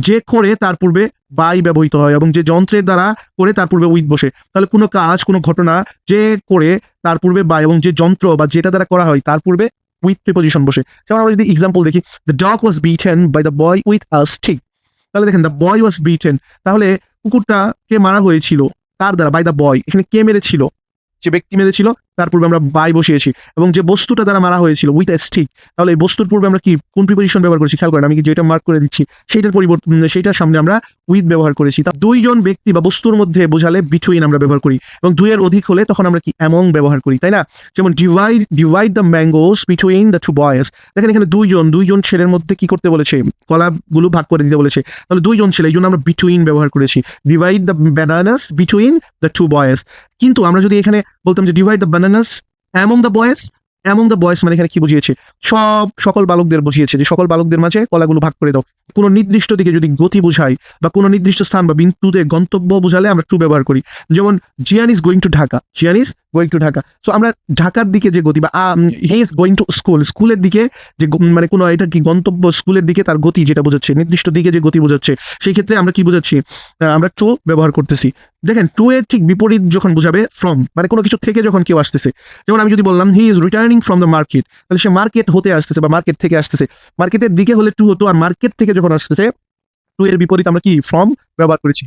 যে করে তার পূর্বে বাই ব্যবহৃত হয় এবং যে যন্ত্রের দ্বারা করে তার পূর্বে উইথ বসে। তাহলে কোনো কাজ, কোনো ঘটনা যে করে তার পূর্বে বাই এবং যে যন্ত্র বা যেটা দ্বারা করা হয় তার পূর্বে উইথ প্রিপোজিশন বসে। যেমন আমরা যদি এক্সাম্পল দেখি, the dog was beaten by the boy with a stick. তাহলে দেখেন দ্য বয় ওয়াজ বিটেন, তাহলে কুকুরটাকে মারা হয়েছিল কার দ্বারা? By the boy. এখানে কে মেরেছিল? যে ব্যক্তি মেরেছিল তার পূর্বে আমরা বাই বসিয়েছি এবং যে বস্তুটা দ্বারা মারা হয়েছিল উইথ এ স্টিক, তাহলে এই বস্তুর পূর্বে আমরা কি কোন প্রিপোজিশন ব্যবহার করেছি খেয়াল করেন। আমি যেটা মার্ক করে দিচ্ছি সেটার পরিবর্তন, সেটার সামনে আমরা উইথ ব্যবহার করেছি। তা দুইজন ব্যক্তি বা বস্তুর মধ্যে বোঝালে বিটুইন আমরা ব্যবহার করি এবং দুইয়ের অধিক হলে তখন আমরা কি অ্যামং ব্যবহার করি, তাই না? যেমন divide the mangoes between the two boys. দেখেন এখানে দুইজন ছেলের মধ্যে কি করতে বলেছে? কলাগুলো ভাগ করে দিতে বলেছে। তাহলে দুইজন ছেলে, এই জন্য আমরা বিটুইন ব্যবহার করেছি। Divide the bananas between the two boys. কিন্তু আমরা যদি এখানে বলতাম যে divide the bananas among the boys, among the boys মানে এখানে কি বুঝিয়েছে? সকল বালকদের বুঝিয়েছে যে সকল বালকদের মাঝে কলাগুলো ভাগ করে দাও। কোনো নির্দিষ্ট দিকে যদি গতি বোঝায় বা কোনো নির্দিষ্ট স্থান বা বিন্দুতে গন্তব্য বোঝালে আমরা টু ব্যবহার করি। যেমন জিয়ান ইজ গোয়িং টু ঢাকা, জিয়ান is going to Dhaka. So আমরা ঢাকার দিকে যে গতি বা he is going to school, স্কুলের দিকে যে মানে কোনো এটা কি গন্তব্য, স্কুলের দিকে তার গতি যেটা বোঝাচ্ছে, নির্দিষ্ট দিকে যে গতি বোঝাচ্ছে, সেই ক্ষেত্রে আমরা কি বোঝাচ্ছি? আমরা টু ব্যবহার করতেছি। দেখেন টু এর ঠিক বিপরীত যখন বোঝাবে ফ্রম, মানে কোনো কিছু থেকে যখন কেউ আসতেছে। যেমন আমি যদি বললাম he is returning from the market, তাহলে সে মার্কেট হতে আসতেছে বা মার্কেট থেকে আসতেছে। মার্কেটের দিকে হলে টু হতো, আর মার্কেট থেকে যখন আসতেছে টু এর বিপরীত আমরা কি ফ্রম ব্যবহার করেছি।